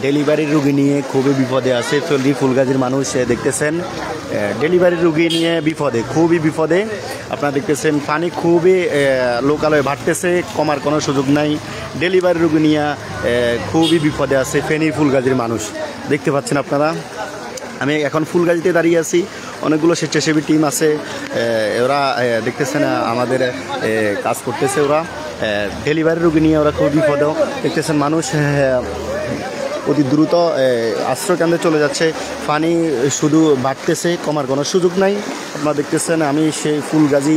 Delivery রুগী নিয়ে খুবই বিপদে আছে চল্লি ফুলগাজীর মানুষ দেখতেছেন। ডেলিভারি রুগী নিয়ে বিপদে, খুবই বিপদে। আপনারা দেখতেছেন পানি খুবই লোকালয়ে বাড়তেছে, কমার কোনো সুযোগ নাই। ডেলিভারি রুগী নিয়ে খুবই বিপদে আছে ফেনীর ফুলগাজীর মানুষ, দেখতে পাচ্ছেন আপনারা। আমি এখন ফুলগাজীতে দাঁড়িয়ে আছি, অনেকগুলো স্বেচ্ছাসেবী টিম আছে, ওরা দেখতেছেন আমাদের কাজ করতেছে। ওরা ডেলিভারি রুগী নিয়ে ওরা খুব বিপদেও দেখতেছেন। মানুষ অতি দ্রুত আশ্রয়কেন্দ্রে চলে যাচ্ছে। পানি শুধু বাড়তেছে, কমার কোনো সুযোগ নাই। আপনারা দেখতেছেন আমি সেই ফুলগাজী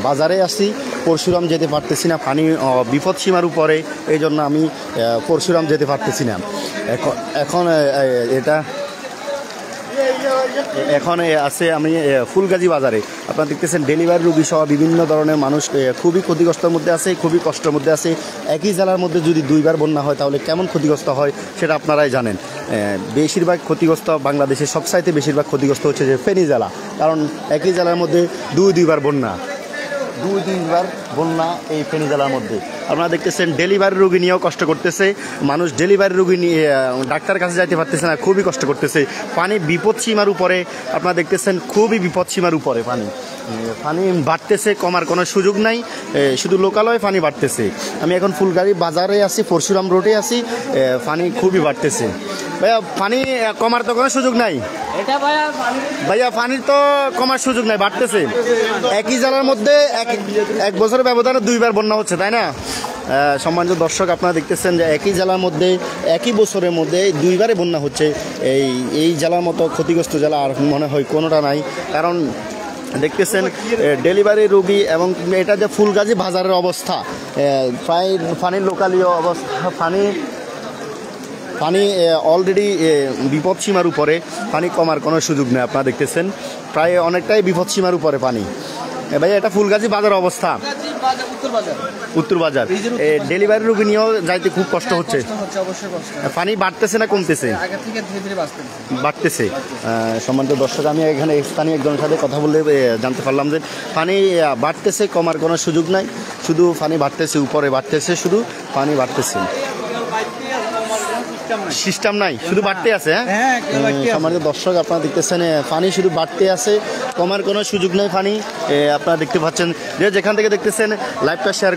বাজারে আছি, পরশুরাম যেতে পারতেছি না, পানি বিপদ সীমার উপরে, এই জন্য আমি পরশুরাম যেতে পারতেছি না। এখন আছে আমি ফুলগাজী বাজারে। আপনারা দেখতেছেন ডেলিভারি রুগী সহ বিভিন্ন ধরনের মানুষ খুবই ক্ষতিগ্রস্তের মধ্যে আছে, খুবই কষ্টের মধ্যে আছে। একই জেলার মধ্যে যদি দুইবার বন্যা হয় তাহলে কেমন ক্ষতিগ্রস্ত হয় সেটা আপনারাই জানেন। বেশিরভাগ ক্ষতিগ্রস্ত বাংলাদেশের সবচাইতে বেশিরভাগ ক্ষতিগ্রস্ত হচ্ছে যে ফেনী জেলা, কারণ একই জেলার মধ্যে দুইবার বন্যা এই ফেনী জেলার মধ্যে। আপনারা দেখতেছেন ডেলিভারি রুগী নিয়েও কষ্ট করতেছে মানুষ, ডেলিভারি রুগী নিয়ে ডাক্তার কাছে যাইতে পারতেছে না, খুবই কষ্ট করতেছে। পানি বিপদ সীমার উপরে, আপনারা দেখতেছেন খুবই বিপদ সীমার উপরে পানি বাড়তেছে, কমার কোনো সুযোগ নাই। শুধু লোকালয়ে পানি বাড়তেছে। আমি এখন ফুলগাজী বাজারে আছি, পরশুরাম রোডে আছি, পানি খুবই বাড়তেছে। ভাইয়া পানি কমার তো কোনো সুযোগ নাই, ভাইয়া পানির তো কমার সুযোগ নাই, বাড়তেছে। একই জেলার মধ্যে এক বছরের ব্যবধানে দুইবার বন্যা হচ্ছে, তাই না? সম্মানিত দর্শক, আপনারা দেখতেছেন যে একই জেলার মধ্যে একই বছরের মধ্যে দুইবারে বন্যা হচ্ছে। এই জেলার মতো ক্ষতিগ্রস্ত জেলা আর মনে হয় কোনোটা নাই। কারণ দেখতেছেন ডেলিভারি রুগী এবং এটা যে ফুলগাজী বাজারের অবস্থা, প্রায় পানির লোকালীয় অবস্থা, পানি অলরেডি বিপদ সীমার উপরে, পানি কমার কোনো সুযোগ নেই। আপনারা দেখতেছেন প্রায় অনেকটাই বিপদ সীমার উপরে পানি। ভাই এটা ফুলগাজী বাজার অবস্থা, উত্তর বাজার। ডেলিভারি রুগী নিয়েও যাইতে খুব কষ্ট হচ্ছে। পানি বাড়তেছে না কমতেছে? বাড়তেছে। সম্মানিত দর্শক, আমি এখানে স্থানীয় একজনের সাথে কথা বললে জানতে পারলাম যে পানি বাড়তেছে, কমার কোনো সুযোগ নাই। শুধু পানি বাড়তেছে, উপরে বাড়তেছে, শুধু পানি বাড়তেছে, সিস্টেম নাই, শুধু বাড়তে আছে। সম্মানিত দর্শক, আপনারা দেখতেছেন পানি শুধু বাড়তে আছে, কমার কোনো সুযোগ নেই। পানি আপনারা দেখতে পাচ্ছেন, যে যেখান থেকে দেখতেছেন লাইভটা শেয়ার